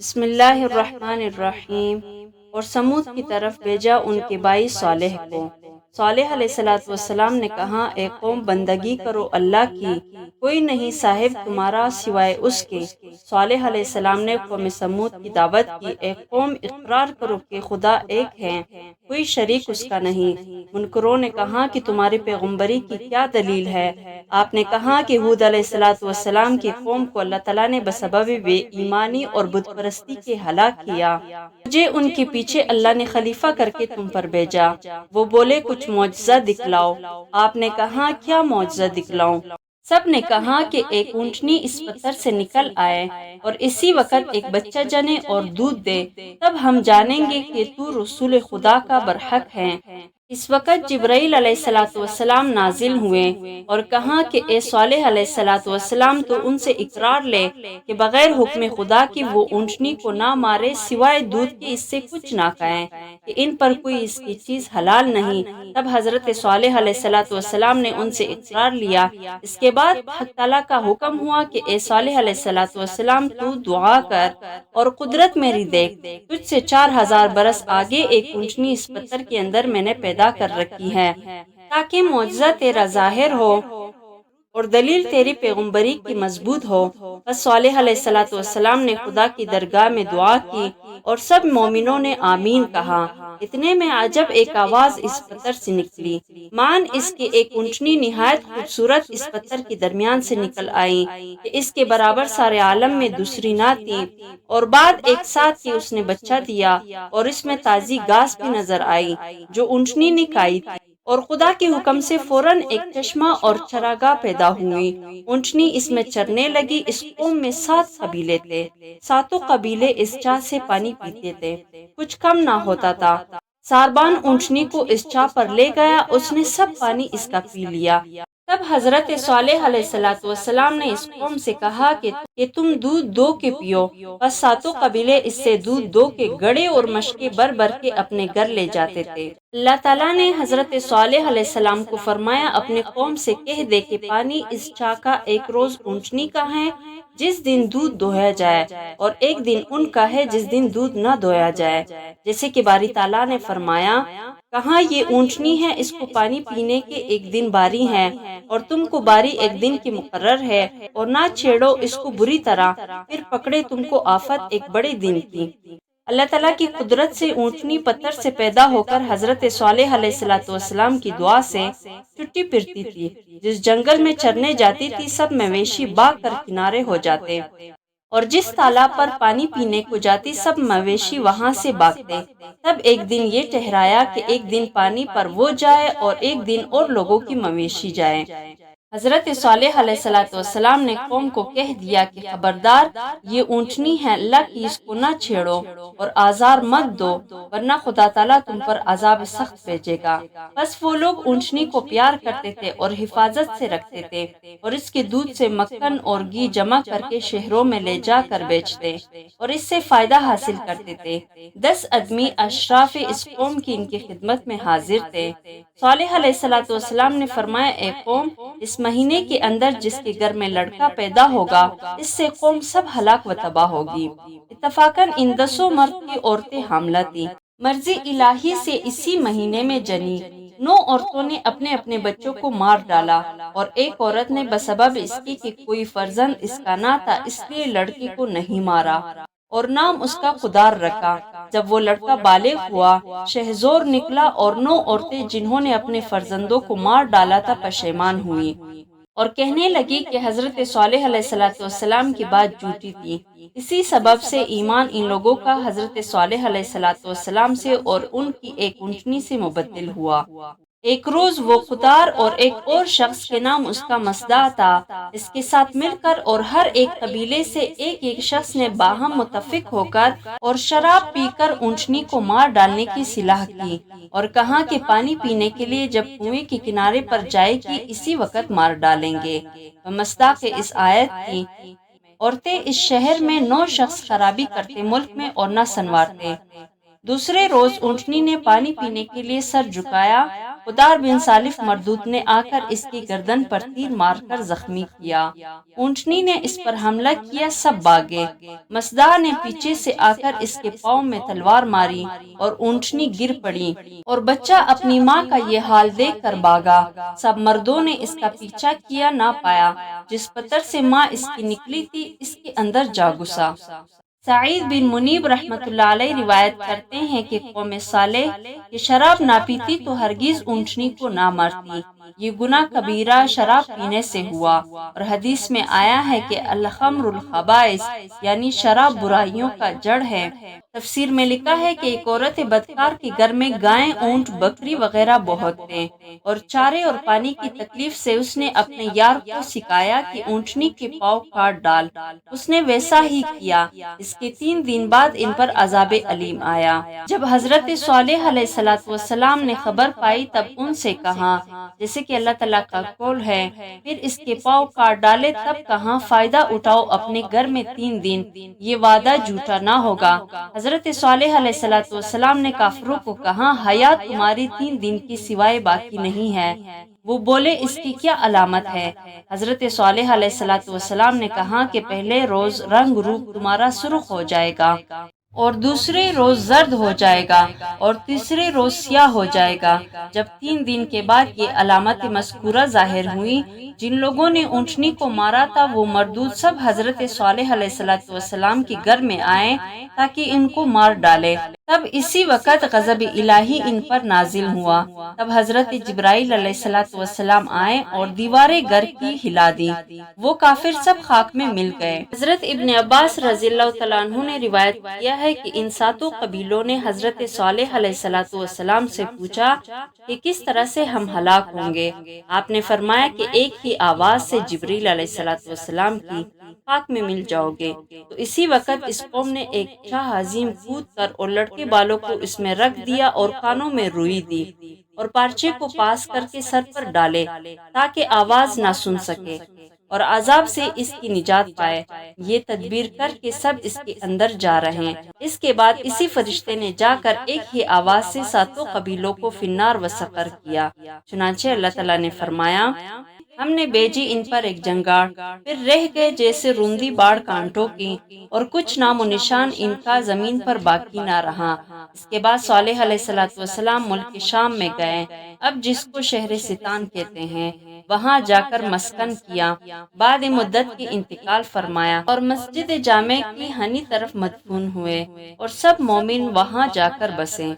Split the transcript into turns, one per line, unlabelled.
بسم اللہ الرحمن الرحیم۔ اور سمود کی طرف بھیجا ان کے بھائی صالح کو۔ صالح علیہ السلام نے کہا، اے قوم، بندگی کرو اللہ کی، کوئی نہیں صاحب تمہارا سوائے اس کے۔ صالح علیہ السلام نے قوم سمود کی دعوت کی، اے قوم، اقرار کرو کہ خدا ایک ہے، کوئی شریک اس کا نہیں۔ منکروں نے کہا کہ تمہاری پیغمبری کی کیا دلیل ہے؟ آپ نے کہا کہ ہود علیہ السلام کی قوم کو اللہ تعالیٰ نے بسبب بے ایمانی اور بت پرستی کے ہلاک کیا۔ مجھے ان کے پیچھے اللہ نے خلیفہ کر کے تم پر بھیجا۔ وہ بولے، کچھ معجزہ دکھلاؤ۔ آپ نے کہا، کیا معجزہ دکھلاؤں؟ سب نے کہا کہ ایک اونٹنی اس پتھر سے نکل آئے اور اسی وقت ایک بچہ جنے اور دودھ دے، تب ہم جانیں گے کہ تو رسول خدا کا برحق ہے۔ اس وقت جبرائیل علیہ السلام نازل ہوئے اور کہا کہ اے صالح علیہ السلام، تو ان سے اقرار لے کہ بغیر حکم خدا کی وہ اونٹنی کو نہ مارے، سوائے دودھ کے اس سے کچھ نہ کہیں کہ ان پر کوئی اس کی چیز حلال نہیں۔ تب حضرت صالح علیہ السلام نے ان سے اقرار لیا۔ اس کے بعد حق تعالیٰ کا حکم ہوا کہ اے صالح علیہ السلام، تو دعا کر اور قدرت میری دیکھ، تجھ سے 4000 برس آگے ایک اونٹنی اس پتھر کے اندر میں نے پیدا کر رکھی ہے، تاکہ معجزہ تیرا ظاہر ہو اور دلیل تیری پیغمبری کی مضبوط ہو۔ بس صالح علیہ السلام نے خدا کی درگاہ میں دعا کی اور سب مومنوں نے آمین کہا۔ اتنے میں عجب ایک آواز اس پتھر سے نکلی، مان اس کے ایک اونٹنی نہایت خوبصورت اس پتھر کے درمیان سے نکل آئی کہ اس کے برابر سارے عالم میں دوسری نہ تھی، اور بعد ایک ساتھ ہی اس نے بچہ دیا اور اس میں تازی گھاس بھی نظر آئی جو اونٹنی نے کھائی تھی، اور خدا کے حکم سے فوراً ایک چشمہ اور چراگاہ پیدا ہوئی۔ اونٹنی اس میں چرنے لگی۔ اس قوم میں 7 قبیلے تھے، ساتوں قبیلے اس چاہ سے پانی پیتے تھے، کچھ کم نہ ہوتا تھا۔ ساربان اونٹنی کو اس چاہ پر لے گیا، اس نے سب پانی اس کا پی لیا۔ تب حضرت صالح علیہ السلام نے اس قوم سے کہا کہ تم دودھ دو کے پیو۔ بس ساتوں قبیلے اس سے دودھ دو کے گڑے اور مشکیں بھر بھر کے اپنے گھر لے جاتے تھے۔ اللہ تعالیٰ نے حضرت صالح علیہ السلام کو فرمایا، اپنے قوم سے کہہ دے کہ پانی اس چاہ کا ایک روز اونٹنی کا ہے جس دن دودھ دوہا جائے، اور ایک دن ان کا ہے جس دن دودھ نہ دوہا جائے، جیسے کہ باری تعالیٰ نے فرمایا، کہاں یہ اونٹنی ہے، اس کو پانی پینے کے ایک دن باری ہے اور تم کو باری ایک دن کی مقرر ہے، اور نہ چھیڑو اس کو بری طرح، پھر پکڑے تم کو آفت ایک بڑے دن کی۔ اللہ تعالیٰ کی قدرت سے اونٹنی پتھر سے پیدا ہو کر حضرت صالح علیہ السلام کی دعا سے چھٹی پھرتی تھی۔ جس جنگل میں چرنے جاتی تھی، سب مویشی بھاگ کر کنارے ہو جاتے، اور جس تالاب پر پانی پینے کو جاتی، سب مویشی وہاں سے بھاگتے۔ تب ایک دن یہ ٹھہرایا کہ ایک دن پانی پر وہ جائے اور ایک دن اور لوگوں کی مویشی جائے۔ حضرت صالح علیہ السلام نے قوم کو کہہ دیا کہ خبردار، یہ اونٹنی ہے اللہ کی، اس کو نہ چھیڑو اور آزار مت دو، ورنہ خدا تعالیٰ تم پر عذاب سخت بھیجے گا۔ بس وہ لوگ اونٹنی کو پیار کرتے تھے اور حفاظت سے رکھتے تھے، اور اس کے دودھ سے مکھن اور گھی جمع کر کے شہروں میں لے جا کر بیچتے اور اس سے فائدہ حاصل کرتے تھے۔ 10 آدمی اشراف اس قوم کی ان کی خدمت میں حاضر تھے۔ صالح علیہ السلام نے فرمایا، اے قوم، اس مہینے کے اندر جس کے گھر میں لڑکا پیدا ہوگا، اس سے قوم سب ہلاک و تباہ ہوگی۔ اتفاقاً ان 10 مرد کی عورتیں حاملہ تھیں، مرضی الہی سے اسی مہینے میں جنی۔ 9 عورتوں نے اپنے اپنے بچوں کو مار ڈالا، اور ایک عورت نے بسبب اس کی کہ کوئی فرزند اس کا نہ تھا، اس لیے لڑکی کو نہیں مارا اور نام اس کا قدار رکھا۔ جب وہ لڑکا بالغ ہوا، شہزور نکلا، اور 9 عورتیں جنہوں نے اپنے فرزندوں کو مار ڈالا تھا پشیمان ہوئیں اور کہنے لگی کہ حضرت صالح علیہ السلام کی بات جھوٹی تھی۔ اسی سبب سے ایمان ان لوگوں کا حضرت صالح علیہ السلام سے اور ان کی ایک اونٹنی سے مبدل ہوا۔ ایک روز وہ قدار اور ایک اور شخص کے نام اس کا مصدع تھا، اس کے ساتھ مل کر اور ہر ایک قبیلے سے ایک شخص نے باہم متفق ہو کر اور شراب پی کر اونٹنی کو مار ڈالنے کی صلاح کی، اور کہا کہ پانی پینے کے لیے جب کنویں کے کنارے پر جائے گی، اسی وقت مار ڈالیں گے۔ مصداق اس آیت کی، عورتیں اس شہر میں 9 شخص خرابی کرتے ملک میں اور نہ سنوارتے۔ دوسرے روز اونٹنی نے پانی پینے کے لیے سر جھکایا خدار بن سالف مردود نے آ کر اس کی گردن پر تیر مار کر زخمی کیا۔ اونٹنی نے اس پر حملہ کیا، سب بھاگے۔ مصدع نے پیچھے سے آ کر اس کے پاؤں میں تلوار ماری اور اونٹنی گر پڑی اور بچہ اپنی ماں کا یہ حال دیکھ کر بھاگا۔ سب مردوں نے اس کا پیچھا کیا، نہ پایا۔ جس پتھر سے ماں اس کی نکلی تھی اس کے اندر جا گھسا۔ سعید بن منیب رحمۃ اللہ علیہ روایت کرتے ہیں کہ قوم صالح کہ شراب نہ پیتی تو ہرگز اونٹنی کو نہ مارتی۔ یہ گناہ کبیرہ شراب پینے سے ہوا، اور حدیث میں آیا ہے کہ الخمر الخبائث یعنی شراب برائیوں کا جڑ ہے۔ تفسیر میں لکھا ہے کہ ایک عورت بدکار کے گھر میں گائیں، اونٹ، بکری وغیرہ بہت تھے، اور چارے اور پانی کی تکلیف سے اس نے اپنے یار کو سکھایا کہ اونٹنی کے پاؤں کاٹ ڈال۔ اس نے ویسا ہی کیا۔ اس کے 3 دن بعد ان پر عذاب علیم آیا۔ جب حضرت صالح علیہ السلام نے خبر پائی تب ان سے کہا، جیسے کہ اللہ تعالیٰ کا قول ہے، پھر اس کے پاؤں کاٹ ڈالے تب کہاں، فائدہ اٹھاؤ اپنے گھر میں 3 دن، یہ وعدہ جھوٹا نہ ہوگا۔ حضرت صالح علیہ السلام نے کافروں کو کہا، حیات تمہاری 3 دن کی سوائے باقی نہیں ہے۔ وہ بولے، اس کی کیا علامت ہے؟ حضرت صالح علیہ السلام نے کہا کہ پہلے روز رنگ روپ تمہارا سرخ ہو جائے گا، اور دوسرے روز زرد ہو جائے گا، اور تیسرے روز سیاہ ہو جائے گا۔ جب 3 دن کے بعد یہ علامت مذکورہ ظاہر ہوئی، جن لوگوں نے اونٹنی کو مارا تھا وہ مردود سب حضرت صالح علیہ السلام کے گھر میں آئے تاکہ ان کو مار ڈالے۔ تب اسی وقت غضب الہی ان پر نازل ہوا۔ تب حضرت جبرائیل علیہ السلام آئے اور دیواریں گھر کی ہلا دی، وہ کافر سب خاک میں مل گئے۔ حضرت ابن عباس رضی اللہ تعالیٰ عنہ نے روایت کیا ہے کہ ان 7 قبیلوں نے حضرت صالح علیہ السلام سے پوچھا کہ کس طرح سے ہم ہلاک ہوں گے؟ آپ نے فرمایا کہ ایک ہی آواز سے جبریل علیہ السلام کی خاک میں مل جاؤ گے۔ تو اسی وقت اس قوم نے ایک شاہ عظیم کود کر اور لڑکے بالوں کو اس میں رکھ دیا اور کانوں میں روئی دی، اور پارچے کو پاس کر کے سر پر ڈالے تاکہ آواز نہ سن سکے اور عذاب سے اس کی نجات پائے۔ یہ تدبیر کر کے سب اس کے اندر جا رہے ہیں۔ اس کے بعد اسی فرشتے نے جا کر ایک ہی آواز سے 7 قبیلوں کو فی النار و سقر کیا۔ چنانچہ اللہ تعالیٰ نے فرمایا، ہم نے بھیجی ان پر ایک جنگاڑ، پھر رہ گئے جیسے روندی باڑ کانٹوں کی، اور کچھ نام و نشان ان کا زمین پر باقی نہ رہا۔ اس کے بعد صالح علیہ السلام ملک شام میں گئے، اب جس کو شہر ستان کہتے ہیں، وہاں جا کر مسکن کیا۔ بعد مدت کے انتقال فرمایا اور مسجد جامع کی ہنی طرف مدفون ہوئے، اور سب مومن وہاں جا کر بسے۔